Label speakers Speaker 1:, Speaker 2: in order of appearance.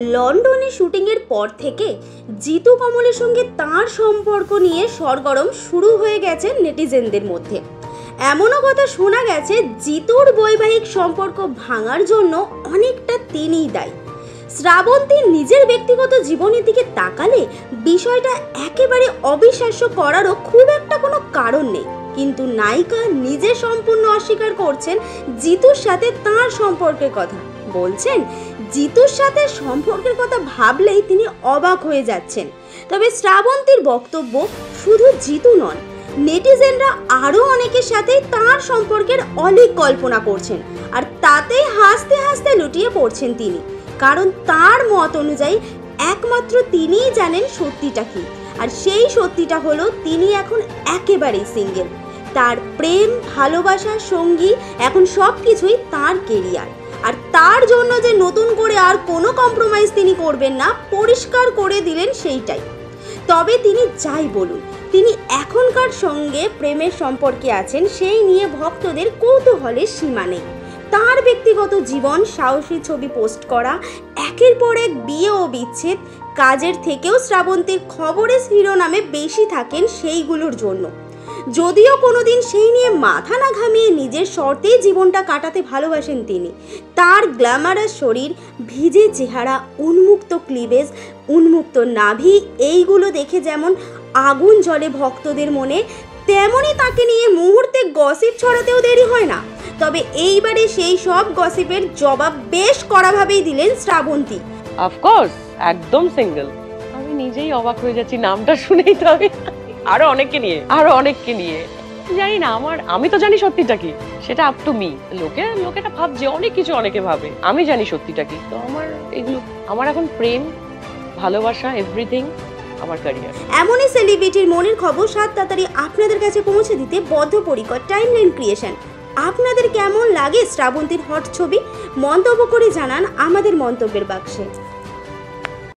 Speaker 1: লন্ডনে শুটিংয়ের পর থেকে জিতু কমলের সঙ্গে তাঁর সম্পর্ক নিয়ে সরগরম শুরু হয়ে গেছে নেটিজেনদের মধ্যে। এমনও কথা শোনা গেছে জিতুর বৈবাহিক সম্পর্ক ভাঙার জন্য অনেকটা তিনিই দায়ী। শ্রাবন্তী নিজের ব্যক্তিগত জীবনের দিকে তাকালে বিষয়টা একেবারে অবিশ্বাস্য করারও খুব একটা কোনো কারণ নেই, কিন্তু নায়িকা নিজে সম্পূর্ণ অস্বীকার করছেন জিতুর সাথে তাঁর সম্পর্কের কথা। বলছেন জিতুর সাথে সম্পর্কের কথা ভাবলেই তিনি অবাক হয়ে যাচ্ছেন। তবে শ্রাবন্তীর বক্তব্য শুধু জিতু নন, নেটিজেনরা আরও অনেকের সাথে তাঁর সম্পর্কের অলিক কল্পনা করছেন, আর তাতেই হাসতে হাসতে লুটিয়ে পড়ছেন তিনি। কারণ তার মত অনুযায়ী একমাত্র তিনিই জানেন সত্যিটা কি, আর সেই সত্যিটা হলো তিনি এখন একেবারেই সিঙ্গেল। তার প্রেম, ভালোবাসা, সঙ্গী, এখন সব কিছুই তাঁর কেরিয়ার, আর তার জন্য যে নতুন করে আর কোনো কম্প্রোমাইজ তিনি করবেন না, পরিষ্কার করে দিলেন সেইটাই। তবে তিনি যাই বলুন, তিনি এখনকার সঙ্গে প্রেমের সম্পর্কে আছেন, সেই নিয়ে ভক্তদের কৌতূহলের সীমা নেই। তার ব্যক্তিগত জীবন, সাহসী ছবি পোস্ট করা, একের পর এক বিয়ে ও বিচ্ছেদ, কাজের থেকেও শ্রাবন্তীর খবরের শিরোনামে বেশি থাকেন সেইগুলোর জন্য। যদিও কোনোদিন সেই নিয়ে মাথা না ঘামিয়ে নিজের শর্তেই জীবনটা কাটাতে ভালোবাসেন তিনি। তার গ্ল্যামারাস শরীর, ভিজে চেহারা, উন্মুক্ত ক্লিভেজ, উন্মুক্ত নাভি, এইগুলো দেখে যেমন আগুন জ্বলে ভক্তদের মনে, তেমনই তাকে নিয়ে মুহূর্তে গসিপ ছড়াতেও দেরি হয় না। তবে এইবারে সেই সব গসিপের জবাব বেশ কড়াভাবেই দিলেন শ্রাবন্তী।
Speaker 2: অফকোর্স একদম সিঙ্গেল। আমি নিজেই অবাক হয়ে যাচ্ছি নামটা শুনেই। তো আমি আরো অনেককে নিয়ে জানি না, আমি তো জানি সত্যিটা কি, সেটা আপ টু মি। লোকেটা ভাবছে অনেক কিছু, অনেকে ভাবে, আমি জানি সত্যিটা কি। তো আমার এখন প্রেম, ভালোবাসা, এভরিথিং, আমার ক্যারিয়ার।
Speaker 1: এমনই সেলিব্রিটির মনের খবর 7 তাড়াতাড়ি আপনাদের কাছে পৌঁছে দিতে বদ্ধপরিকর টাইমলাইন ক্রিয়েশন। আপনাদের কেমন লাগে শ্রাবন্তীর হট ছবি? মন্তব্য করে জানান আমাদের মন্তব্যের বাক্সে।